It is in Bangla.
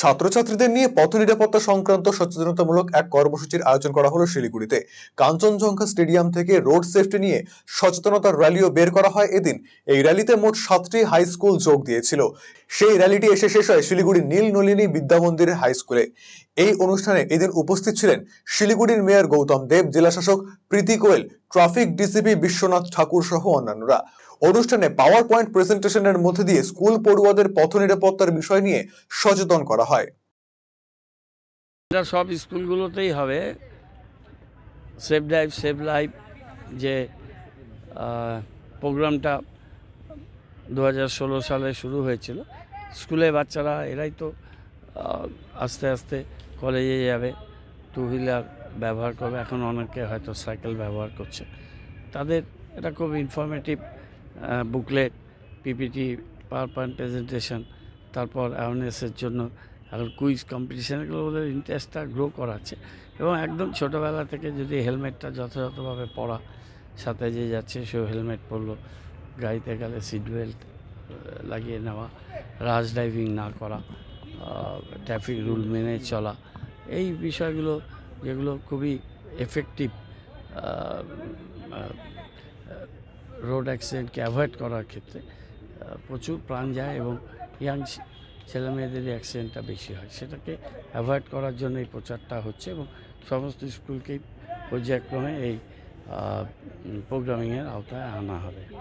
ছাত্রছাত্রীদের নিয়ে পথ নিরাপত্তা সংক্রান্ত সচেতনতামূলক এক কর্মসূচির আয়োজন করা হলো শিলিগুড়িতে। কাঞ্চনজঙ্ঘা স্টেডিয়াম থেকে রোড সেফটি নিয়ে সচেতনতার র্যালিও বের করা হয় এদিন। এই র্যালিতে মোট 7টি হাই স্কুল যোগ দিয়েছিল। সেই র্যালিটি এসে শেষ হয় শিলিগুড়ির নীল নলিনী বিদ্যা মন্দিরের হাই স্কুলে। এই অনুষ্ঠানে এদিন উপস্থিত ছিলেন শিলিগুড়ির মেয়র গৌতম দেব, জেলাশাসক প্রীতি কোয়েল, ট্রাফিক ডিসিপি বিশ্বনাথ ঠাকুর সহ অন্যান্যরা। অনুষ্ঠানে পাওয়ার পয়েন্ট প্রেজেন্টেশনের মধ্যে দিয়ে স্কুল পড়ুয়াদের পথ নিরাপত্তার বিষয় নিয়ে সচেতন করা হয়। এটা সব স্কুলগুলোতেই হবে। সেফ ড্রাইভ সেভ লাইফ যে প্রোগ্রামটা 2016 সালে শুরু হয়েছিল, স্কুলে বাচ্চারা এরাই তো আস্তে আস্তে কলেজে যাবে, টু হুইলার ব্যবহার করবে, এখন অনেকে হয়তো সাইকেল ব্যবহার করছে। তাদের এটা খুব informative booklet, PPT, power point presentation, তারপর অ্যাওয়ারনেসের জন্য এখন কুইজ কম্পিটিশান, এগুলো ওদের ইন্টারেস্টটা গ্রো করাচ্ছে। এবং একদম ছোটোবেলা থেকে যদি হেলমেটটা যথাযথভাবে পরা, সাথে যে যাচ্ছে সেও হেলমেট পরলো, গাড়িতে গেলে সিট বেল্ট লাগিয়ে নেওয়া, র্যাশ ড্রাইভিং না করা, ট্রাফিক রুল মেনে চলা, এই বিষয়গুলো যেগুলো খুবই এফেক্টিভ রোড অ্যাক্সিডেন্টকে অ্যাভয়েড করার ক্ষেত্রে প্রচুর প্রাণ যায় এবং ইয়াং ছেলেমেয়েদেরই অ্যাক্সিডেন্টটা বেশি হয়। সেটাকে অ্যাভয়েড করার জন্য এই প্রচারটা হচ্ছে এবং সমস্ত স্কুলকেই পর্যায়ক্রমে এই প্রোগ্রামিংয়ের আওতায় আনা হবে।